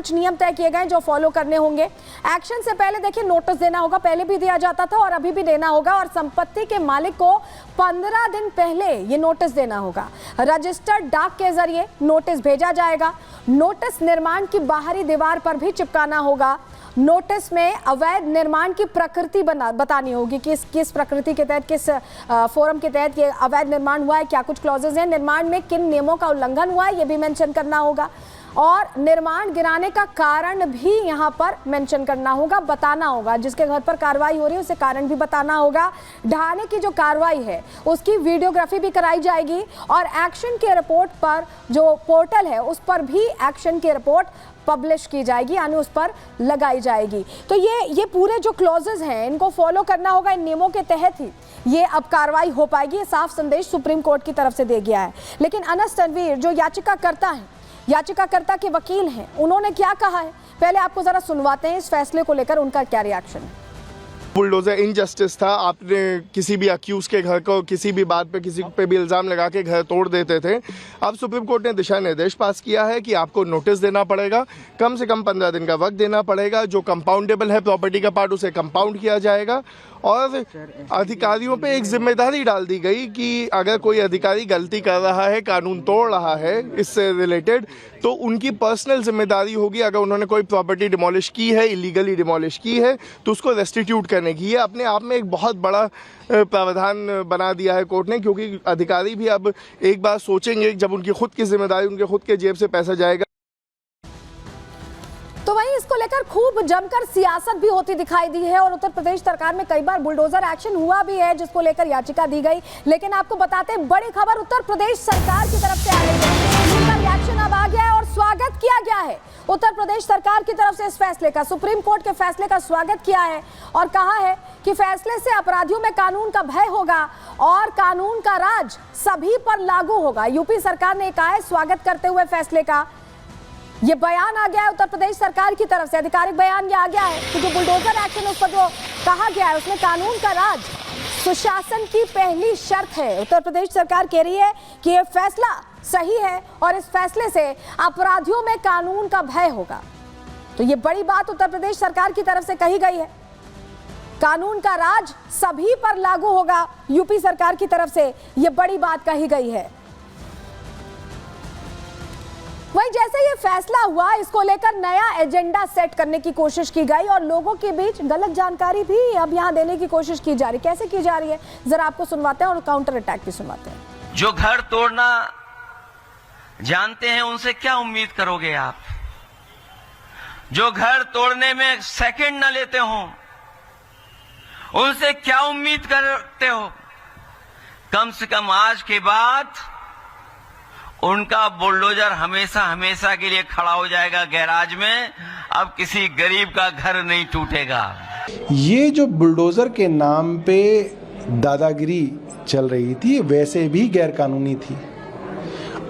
कुछ नियम तय किए गए जो फॉलो करने होंगे। एक्शन से पहले देखिए नोटिस देना होगा, पहले भी दिया जाता था और अभी भी देना होगा, और संपत्ति के मालिक को 15 दिन पहले ये नोटिस देना होगा। रजिस्टर्ड डाक के जरिए नोटिस भेजा जाएगा। नोटिस निर्माण की बाहरी दीवार पर भी चिपकाना होगा। नोटिस में अवैध निर्माण की प्रकृति बतानी होगी कि किस प्रकृति के तहत, किस फोरम के तहत ये अवैध निर्माण हुआ है, क्या कुछ क्लॉजेज हैं, निर्माण में किन नियमों का उल्लंघन हुआ है ये भी मेंशन करना होगा, और निर्माण गिराने का कारण भी यहाँ पर मेंशन करना होगा, बताना होगा। जिसके घर पर कार्रवाई हो रही है उसे कारण भी बताना होगा। ढहाने की जो कार्रवाई है उसकी वीडियोग्राफी भी कराई जाएगी, और एक्शन की रिपोर्ट पर जो पोर्टल है उस पर भी एक्शन की रिपोर्ट पब्लिश की जाएगी, यानी उस पर लगाई जाएगी। तो ये पूरे जो क्लॉजेस हैं इनको फॉलो करना होगा। इन नियमों के तहत ही ये अब कार्रवाई हो पाएगी। ये साफ संदेश सुप्रीम कोर्ट की तरफ से दे गया है। लेकिन अनस तनवीर जो याचिकाकर्ता हैं, याचिकाकर्ता के वकील हैं, उन्होंने क्या कहा है पहले आपको जरा सुनवाते हैं। इस फैसले को लेकर उनका क्या रिएक्शन है। बुलडोजर इनजस्टिस था। आपने किसी भी अक्यूज के घर को किसी भी बात पे किसी पे भी इल्जाम लगा के घर तोड़ देते थे। अब सुप्रीम कोर्ट ने दिशा निर्देश पास किया है कि आपको नोटिस देना पड़ेगा, कम से कम 15 दिन का वक्त देना पड़ेगा। जो कंपाउंडेबल है प्रॉपर्टी का पार्ट उसे कंपाउंड किया जाएगा, और अधिकारियों पे एक जिम्मेदारी डाल दी गई कि अगर कोई अधिकारी गलती कर रहा है, कानून तोड़ रहा है इससे रिलेटेड, तो उनकी पर्सनल जिम्मेदारी होगी। अगर उन्होंने कोई प्रॉपर्टी डिमोलिश की है, इलीगली डिमोलिश की है, तो उसको रेस्टिट्यूट करने की। ये अपने आप में एक बहुत बड़ा प्रावधान बना दिया है कोर्ट ने, क्योंकि अधिकारी भी अब एक बार सोचेंगे जब उनकी खुद की जिम्मेदारी, उनके खुद के जेब से पैसा जाएगा। तो वहीं इसको लेकर खूब जमकर सियासत भी होती दिखाई दी है, और उत्तर प्रदेश सरकार में कई बार बुलडोजर एक्शन हुआ भी है जिसको लेकर याचिका दी गई। लेकिन आपको बताते हैं बड़ी खबर उत्तर प्रदेश सरकार की तरफ से आ रही है, जिसका रिएक्शन अब आ गया है और स्वागत किया गया है उत्तर प्रदेश सरकार की तरफ से। इस फैसले का, सुप्रीम कोर्ट के फैसले का स्वागत किया है और कहा है कि फैसले से अपराधियों में कानून का भय होगा और कानून का राज सभी पर लागू होगा। यूपी सरकार ने कहा है स्वागत करते हुए फैसले का। ये बयान आ गया है उत्तर प्रदेश सरकार की तरफ से, आधिकारिक बयान ये आ गया है कि जो बुलडोजर एक्शन उस पर जो कहा गया है उसमें कानून का राज सुशासन की पहली शर्त है। उत्तर प्रदेश सरकार कह रही है कि यह फैसला सही है और इस फैसले से अपराधियों में कानून का भय होगा। तो ये बड़ी बात उत्तर प्रदेश सरकार की तरफ से कही गई है। कानून का राज सभी पर लागू होगा, यूपी सरकार की तरफ से यह बड़ी बात कही गई है। वहीं जैसे ये फैसला हुआ, इसको लेकर नया एजेंडा सेट करने की कोशिश की गई और लोगों के बीच गलत जानकारी भी अब यहां देने की कोशिश की जा रही। कैसे की जा रही है जरा आपको सुनवाते हैं और काउंटर अटैक भी सुनवाते हैं। जो घर तोड़ना जानते हैं उनसे क्या उम्मीद करोगे आप? जो घर तोड़ने में सेकंड न लेते हो उनसे क्या उम्मीद करते हो? कम से कम आज के बाद उनका बुलडोजर हमेशा हमेशा के लिए खड़ा हो जाएगा गैराज में। अब किसी गरीब का घर नहीं टूटेगा। ये जो बुलडोजर के नाम पे दादागिरी चल रही थी वैसे भी गैरकानूनी थी,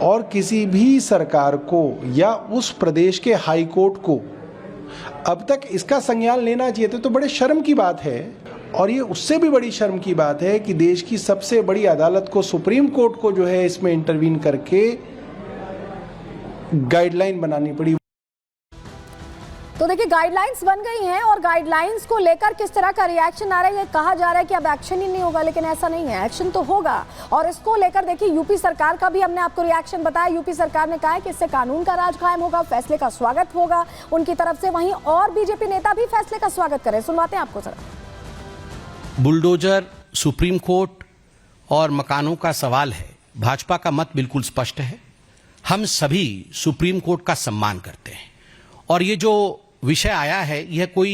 और किसी भी सरकार को या उस प्रदेश के हाई कोर्ट को अब तक इसका संज्ञान लेना चाहिए था। तो बड़े शर्म की बात है, और ये उससे भी बड़ी शर्म की बात है कि देश की सबसे बड़ी अदालत को, सुप्रीम कोर्ट को जो है इसमें इंटरवीन करके गाइडलाइन बनानी पड़ी। तो देखिए गाइडलाइंस बन गई हैं और गाइडलाइंस को लेकर किस तरह का रिएक्शन आ रहा है। ये कहा जा रहा है कि अब एक्शन ही नहीं होगा, लेकिन ऐसा नहीं है, एक्शन तो होगा। और इसको लेकर देखिए यूपी सरकार का भी हमने आपको रिएक्शन बताया। यूपी सरकार ने कहा है कि इससे कानून का राज कायम होगा, फैसले का स्वागत होगा उनकी तरफ से। वहीं और बीजेपी नेता भी फैसले का स्वागत करें, सुनवाते हैं आपको जरा। बुलडोजर, सुप्रीम कोर्ट और मकानों का सवाल है। भाजपा का मत बिल्कुल स्पष्ट है। हम सभी सुप्रीम कोर्ट का सम्मान करते हैं, और ये जो विषय आया है यह कोई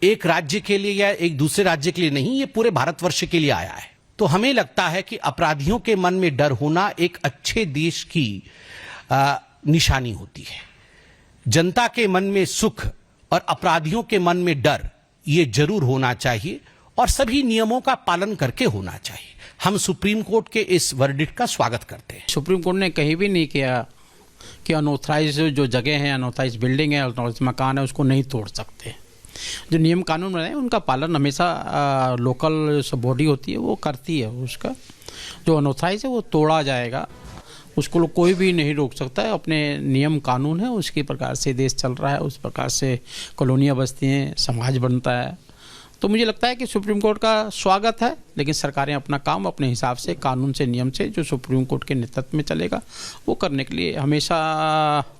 एक राज्य के लिए या एक दूसरे राज्य के लिए नहीं, ये पूरे भारतवर्ष के लिए आया है। तो हमें लगता है कि अपराधियों के मन में डर होना एक अच्छे देश की निशानी होती है। जनता के मन में सुख और अपराधियों के मन में डर, ये जरूर होना चाहिए और सभी नियमों का पालन करके होना चाहिए। हम सुप्रीम कोर्ट के इस वर्डिक्ट का स्वागत करते हैं। सुप्रीम कोर्ट ने कहीं भी नहीं किया कि अनऑथराइज जो जगह है, अनऑथराइज बिल्डिंग है, अनऑथराइज मकान है, उसको नहीं तोड़ सकते। जो नियम कानून बनाए उनका पालन हमेशा लोकल बॉडी होती है वो करती है। उसका जो अनऑथराइज है वो तोड़ा जाएगा, उसको लोग कोई भी नहीं रोक सकता है। अपने नियम कानून है, उसके प्रकार से देश चल रहा है, उस प्रकार से कॉलोनियाँ बसती हैं, समाज बनता है। तो मुझे लगता है कि सुप्रीम कोर्ट का स्वागत है, लेकिन सरकारें अपना काम अपने हिसाब से, कानून से, नियम से, जो सुप्रीम कोर्ट के नेतृत्व में चलेगा वो करने के लिए हमेशा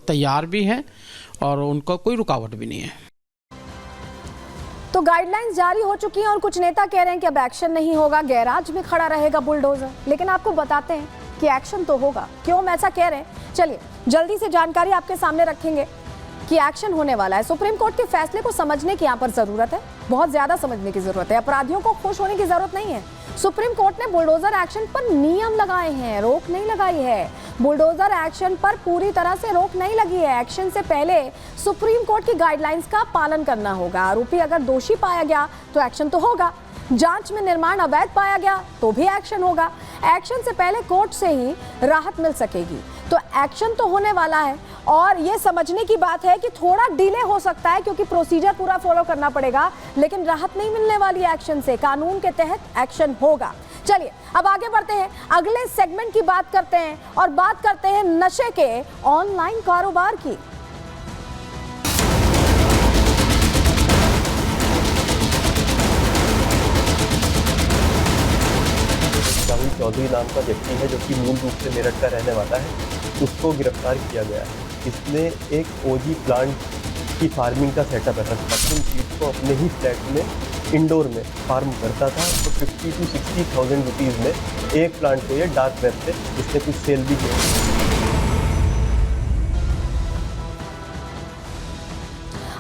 तैयार भी हैं और उनका कोई रुकावट भी नहीं है। तो गाइडलाइंस जारी हो चुकी हैं और कुछ नेता कह रहे हैं कि अब एक्शन नहीं होगा, गैराज में खड़ा रहेगा बुलडोजर। लेकिन आपको बताते हैं कि एक्शन तो होगा। क्यों हम ऐसा कह रहे हैं, चलिए जल्दी से जानकारी आपके सामने रखेंगे कि एक्शन होने वाला है। सुप्रीम कोर्ट के फैसले को समझने की यहाँ पर जरूरत है, बहुत ज्यादा समझने की जरूरत है। अपराधियों को खुश होने की जरूरत नहीं है। सुप्रीम कोर्ट ने बुलडोजर एक्शन पर नियम लगाए हैं, रोक नहीं लगाई है। बुलडोजर एक्शन पर पूरी तरह से रोक नहीं लगी है। एक्शन से पहले सुप्रीम कोर्ट की गाइडलाइंस का पालन करना होगा। आरोपी अगर दोषी पाया गया तो एक्शन तो होगा, जांच में निर्माण अवैध पाया गया तो भी एक्शन होगा। एक्शन से पहले कोर्ट से ही राहत मिल सकेगी। तो एक्शन तो होने वाला है और ये समझने की बात है कि थोड़ा डिले हो सकता है क्योंकि प्रोसीजर पूरा फॉलो करना पड़ेगा, लेकिन राहत नहीं मिलने वाली एक्शन से। कानून के तहत एक्शन होगा। चलिए अब आगे बढ़ते हैं, अगले सेगमेंट की बात करते हैं और बात करते हैं नशे के ऑनलाइन कारोबार की। राहुल चौधरी नाम का व्यक्ति है जो कि मूल रूप से मेरठ का रहने वाला है, उसको गिरफ्तार किया गया है। इसने एक ओजी प्लांट की फार्मिंग का सेटअप रखा था। इन चीज़ को अपने ही फ्लैट में इंडोर में फार्म करता था। तो 50,000 to 60,000 रुपीज़ में एक प्लांट को ये डार्क वेब पे इसने कुछ सेल भी किया।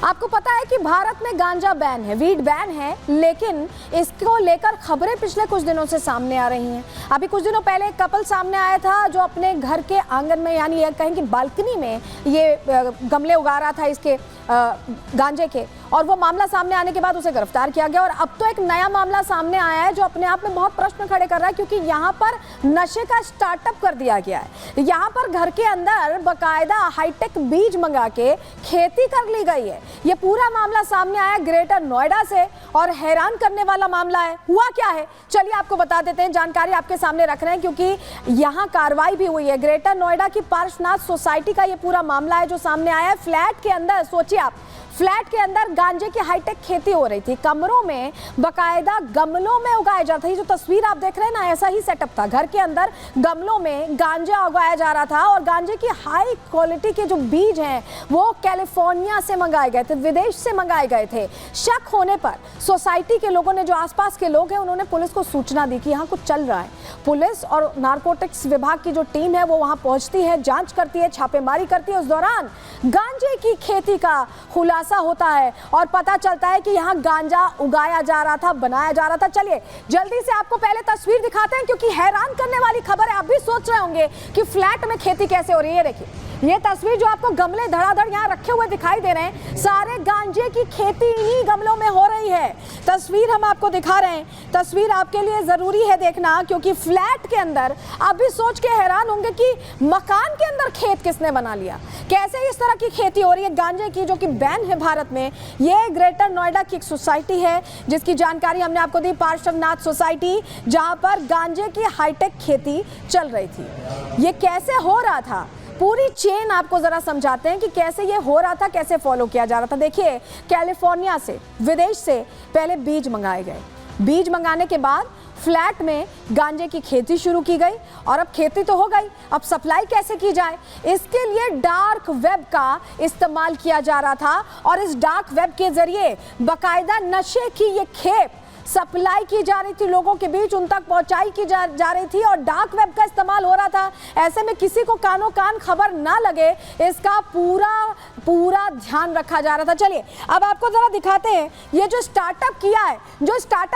आपको पता है कि भारत में गांजा बैन है, वीड बैन है, लेकिन इसको लेकर खबरें पिछले कुछ दिनों से सामने आ रही हैं। अभी कुछ दिनों पहले एक कपल सामने आया था जो अपने घर के आंगन में, यानी ये कहें कि बालकनी में ये गमले उगा रहा था इसके गांजे के, और वो मामला सामने आने के बाद उसे गिरफ्तार किया गया। और अब तो एक नया मामला सामने आया है जो अपने आप में बहुत प्रश्न खड़े कर रहा है, क्योंकि यहाँ पर नशे का स्टार्टअप कर दिया गया है। यहाँ पर घर के अंदर बाकायदा हाईटेक बीज मंगा के खेती कर ली गई है। ये पूरा मामला सामने आया ग्रेटर नोएडा से और हैरान करने वाला मामला है। हुआ क्या है, चलिए आपको बता देते हैं, जानकारी आपके सामने रख रहे हैं क्योंकि यहाँ कार्रवाई भी हुई है। ग्रेटर नोएडा की पार्श्वनाथ सोसाइटी का ये पूरा मामला है जो सामने आया है। फ्लैट के अंदर, सोचिए आप, फ्लैट के अंदर गांजे की हाईटेक खेती हो रही थी। कमरों में बाकायदा गमलों में उगाया जाता है। जो तस्वीर आप देख रहे हैं ना, ऐसा ही सेटअप था। घर के अंदर गमलों में गांजा उगाया जा रहा था और गांजे की हाई क्वालिटी के जो बीज हैं वो कैलिफोर्निया से मंगाए गए थे, विदेश से मंगाए गए थे। शक होने पर सोसाइटी के लोगों ने, जो आसपास के लोग हैं, उन्होंने पुलिस को सूचना दी कि यहाँ कुछ चल रहा है। पुलिस और नारकोटिक्स विभाग की जो टीम है वो वहाँ पहुँचती है, जाँच करती है, छापेमारी करती है। उस दौरान गांजे की खेती का खुलासा होता है और पता चलता है कि यहाँ गांजा उगाया जा रहा था, बनाया जा रहा था। चलिए जल्दी से आपको पहले तस्वीर दिखाते हैं क्योंकि हैरान करने वाली खबर है। आप भी सोच रहे होंगे कि फ्लैट में खेती कैसे हो रही है। देखिए ये तस्वीर जो आपको गमले धड़ाधड़ यहाँ रखे हुए दिखाई दे रहे हैं, सारे गांजे की खेती इन्हीं गमलों में हो रही है। तस्वीर हम आपको दिखा रहे हैं। तस्वीर आपके लिए जरूरी है देखना क्योंकि फ्लैट के अंदर आप भी सोच के हैरान होंगे कि मकान के अंदर खेत किसने बना लिया, कैसे इस तरह की खेती हो रही है गांजे की, जो कि बैन है भारत में। ये ग्रेटर नोएडा की एक सोसाइटी है जिसकी जानकारी हमने आपको दी, पार्श्वनाथ सोसाइटी, जहां पर गांजे की हाईटेक खेती चल रही थी। ये कैसे हो रहा था, पूरी चेन आपको जरा समझाते हैं कि कैसे ये हो रहा था, कैसे फॉलो किया जा रहा था। देखिए कैलिफोर्निया से, विदेश से पहले बीज मंगाए गए। बीज मंगाने के बाद फ्लैट में गांजे की खेती शुरू की गई और अब खेती तो हो गई, अब सप्लाई कैसे की जाए, इसके लिए डार्क वेब का इस्तेमाल किया जा रहा था। और इस डार्क वेब के जरिए बाकायदा नशे की ये खेप सप्लाई की जा रही थी, लोगों के बीच उन तक पहुंचाई की जा रही थी और डार्क वेब का इस्तेमाल हो रहा था। ऐसे में किसी को कानों कान खबर ना लगे, इसका पूरा ध्यान रखा जा रहा था। चलिए अब आपको जरा दिखाते हैं ये जो स्टार्टअप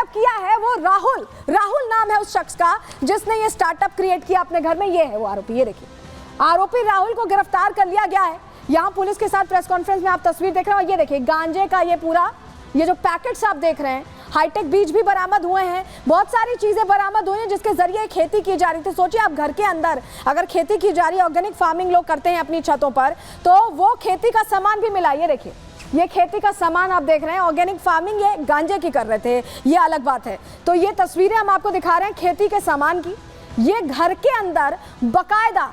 किया है वो राहुल नाम है उस शख्स का जिसने ये स्टार्टअप क्रिएट किया अपने घर में। ये है वो आरोपी। ये देखिए आरोपी राहुल को गिरफ्तार कर लिया गया है। यहाँ पुलिस के साथ प्रेस कॉन्फ्रेंस में आप तस्वीर देख रहे हो। ये देखिए गांजे का ये जो पैकेट्स आप देख रहे हैं, हाईटेक बीज भी बरामद हुए हैं, बहुत सारी चीजें बरामद हुई हैं जिसके जरिए खेती की जा रही थी। सोचिए आप घर के अंदर अगर खेती की जा रही है, ऑर्गेनिक फार्मिंग लोग करते हैं अपनी छतों पर, तो वो खेती का सामान भी मिला। ये देखिए ये खेती का सामान आप देख रहे हैं, ऑर्गेनिक फार्मिंग ये गांजे की कर रहे थे, ये अलग बात है। तो ये तस्वीरें हम आपको दिखा रहे हैं खेती के सामान की। ये घर के अंदर बाकायदा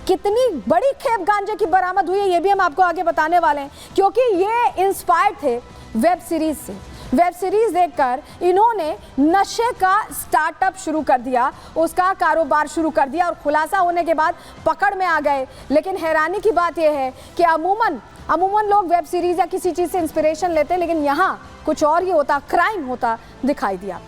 कितनी बड़ी खेप गांजे की बरामद हुई है ये भी हम आपको आगे बताने वाले हैं, क्योंकि ये इंस्पायर्ड थे वेब सीरीज से। वेब सीरीज देखकर इन्होंने नशे का स्टार्टअप शुरू कर दिया, उसका कारोबार शुरू कर दिया और खुलासा होने के बाद पकड़ में आ गए। लेकिन हैरानी की बात यह है कि अमूमन लोग वेब सीरीज या किसी चीज़ से इंस्पिरेशन लेते हैं, लेकिन यहाँ कुछ और ही होता, क्राइम होता दिखाई दिया।